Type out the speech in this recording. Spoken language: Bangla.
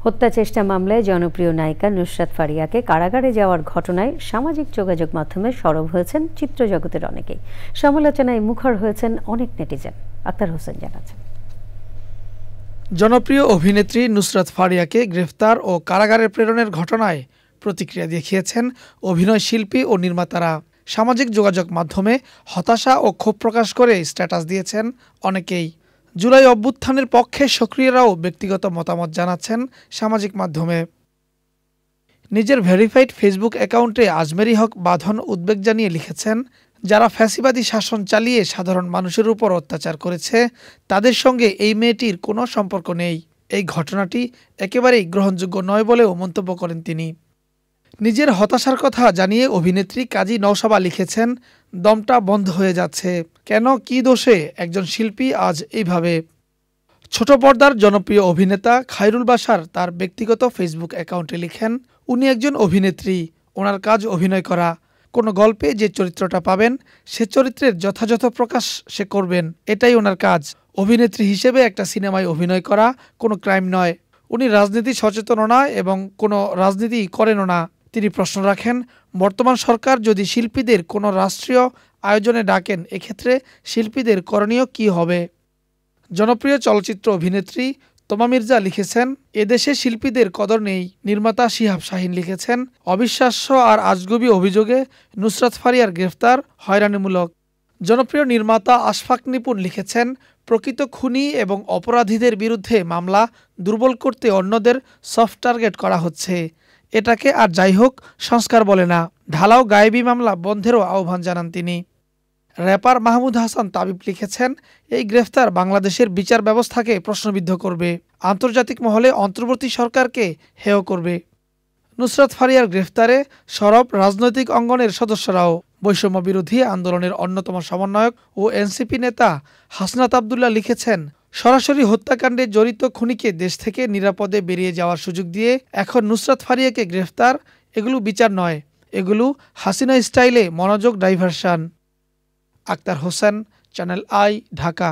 হত্যা চেষ্টা মামলায় জনপ্রিয় নায়িকা নুসরাত ফারিয়াকে কারাগারে যাওয়ার ঘটনায় সামাজিক যোগাযোগ মাধ্যমে সরব হয়েছেন চিত্রজগতের অনেকেই। সমালোচনায় মুখর হয়েছেন অনেক নেটিজেন। আক্তার হোসেন জানাচ্ছেন। জনপ্রিয় অভিনেত্রী নুসরাত ফারিয়াকে গ্রেফতার ও কারাগারে প্রেরণের ঘটনায় প্রতিক্রিয়া দেখিয়েছেন অভিনয় শিল্পী ও নির্মাতারা। সামাজিক যোগাযোগ মাধ্যমে হতাশা ও ক্ষোভ প্রকাশ করে স্ট্যাটাস দিয়েছেন অনেকেই। জুলাই অভ্যুত্থানের পক্ষে সক্রিয়রাও ব্যক্তিগত মতামত জানাচ্ছেন সামাজিক মাধ্যমে। নিজের ভেরিফাইড ফেসবুক অ্যাকাউন্টে আজমেরী হক বাঁধন উদ্বেগ জানিয়ে লিখেছেন, যারা ফ্যাসিবাদী শাসন চালিয়ে সাধারণ মানুষের উপর অত্যাচার করেছে তাদের সঙ্গে এই মেয়েটির কোনো সম্পর্ক নেই। এই ঘটনাটি একেবারেই গ্রহণযোগ্য নয় বলেও মন্তব্য করেন তিনি। নিজের হতাশার কথা জানিয়ে অভিনেত্রী কাজী নওশাবা লিখেছেন, দমটা বন্ধ হয়ে যাচ্ছে, কেন কি দোষে একজন শিল্পী আজ এইভাবে। ছোট পর্দার জনপ্রিয় অভিনেতা খায়রুল বাশার তার ব্যক্তিগত ফেসবুক অ্যাকাউন্টে লিখেন, উনি একজন অভিনেত্রী, ওনার কাজ অভিনয় করা। কোনো গল্পে যে চরিত্রটা পাবেন সে চরিত্রের যথাযথ প্রকাশ সে করবেন, এটাই ওনার কাজ। অভিনেত্রী হিসেবে একটা সিনেমায় অভিনয় করা কোনো ক্রাইম নয়। উনি রাজনীতি সচেতনও না এবং কোনো রাজনীতি করেনও না। তিনি প্রশ্ন রাখেন, বর্তমান সরকার যদি শিল্পীদের কোনো রাষ্ট্রীয় আয়োজনে ডাকেন এক্ষেত্রে শিল্পীদের করণীয় কী হবে। জনপ্রিয় চলচ্চিত্র অভিনেত্রী তমা মির্জা লিখেছেন, এদেশে শিল্পীদের কদর নেই। নির্মাতা শিহাব শাহীন লিখেছেন, অবিশ্বাস্য আর আজগুবি অভিযোগে নুসরাত ফারিয়ার গ্রেফতার হয়রানিমূলক। জনপ্রিয় নির্মাতা আশফাক নিপুণ লিখেছেন, প্রকৃত খুনি এবং অপরাধীদের বিরুদ্ধে মামলা দুর্বল করতে অন্যদের সফট টার্গেট করা হচ্ছে। এটাকে আর যাই হোক সংস্কার বলে না। ঢালাও গায়েবী মামলা বন্ধেরও আহ্বান জানান তিনি। র্যাপার মাহমুদ হাসান তাবিব লিখেছেন, এই গ্রেফতার বাংলাদেশের বিচার ব্যবস্থাকে প্রশ্নবিদ্ধ করবে, আন্তর্জাতিক মহলে অন্তর্বর্তী সরকারকে হেয় করবে। নুসরাত ফারিয়ার গ্রেফতারে সরব রাজনৈতিক অঙ্গনের সদস্যরাও। বৈষম্য বিরোধী আন্দোলনের অন্যতম সমন্বয়ক ও এনসিপি নেতা হাসনাত আবদুল্লাহ লিখেছেন, সরাসরি হত্যাকাণ্ডে জড়িত খুনিকে দেশ থেকে নিরাপদে বেরিয়ে যাওয়ার সুযোগ দিয়ে এখন নুসরাত ফারিয়াকে গ্রেফতার, এগুলো বিচার নয়, এগুলো হাসিনা স্টাইলে মনোযোগ diversion. Akhtar Hossain, channel I, Dhaka.